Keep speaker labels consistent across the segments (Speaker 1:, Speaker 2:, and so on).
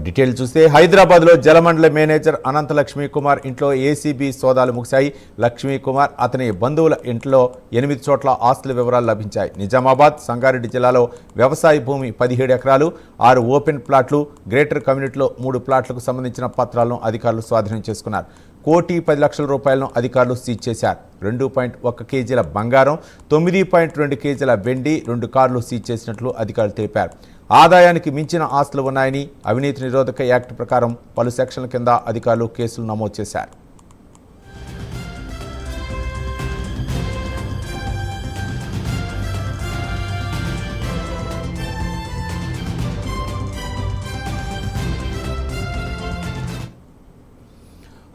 Speaker 1: Detail చూస్తే హైదరాబాద్లో జలమండలి manager అనంత లక్ష్మీ కుమార్ ఇంట్లో ఏసీబీ సోదాలు ముగిశాయి. లక్ష్మీ కుమార్ అతని బంధువుల ఇంట్లో 8 చోట్ల ఆస్తుల వివరాలు లభించాయి. నిజామాబాద్, సంగారెడ్డి జిల్లాలో వ్యవసాయ భూమి 17 ఎకరాలు, 6 ఓపెన్ ప్లాట్లు, గ్రేటర్ కమ్యూనిటీలో 3 ప్లాట్లకు సంబంధించిన పత్రాలను అధికారులు స్వాధీనం చేసుకున్నారు. 1,10,00,000 రూపాయలను అధికారులు సీజ్ చేశారు. 2.1 కేజీల బంగారం, 9.2 కేజీల వెండి, 2 కార్లు సీజ్ చేసినట్లు అధికారులు తెలిపారు. ఆదాయానికి మించిన ఆస్తులు ఉన్నాయని అవినీతి నిరోధక యాక్ట్ ప్రకారం పలు సెక్షన్ల కింద అధికారులు కేసులు నమోదు చేశారు.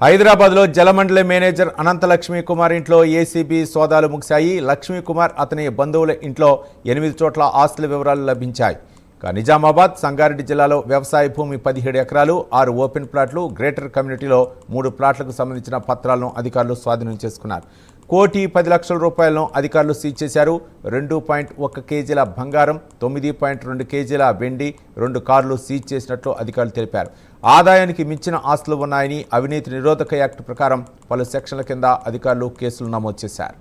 Speaker 1: హైదరాబాద్లో జలమండలి మేనేజర్ అనంత లక్ష్మీ కుమార్ ఇంట్లో ఏసీబీ సోదాలు ముగిశాయి. లక్ష్మీ కుమార్ అతని బంధువుల ఇంట్లో 8 చోట్ల ఆస్తుల వివరాలు లభించాయి. నిజామాబాద్, సంగారెడ్డి జిల్లాలో వ్యవసాయ భూమి 17 ఎకరాలు, 6 ఓపెన్ ప్లాట్లు, గ్రేటర్ కమ్యూనిటీలో 3 ప్లాట్లకు సంబంధించిన పత్రాలను అధికారులు స్వాధీనం చేసుకున్నారు. 1,10,00,000 రూపాయలను అధికారులు సీజ్ చేశారు. 2.1 కేజీల బంగారం, 9.2 కేజీల వెండి, 2 కార్లు సీజ్ చేసినట్లు అధికారులు తెలిపారు. ఆదాయానికి మించిన ఆస్తులు ఉన్నాయని అవినీతి నిరోధక యాక్ట్ ప్రకారం పలు సెక్షన్ల కింద అధికారులు కేసులు నమోదు చేశారు.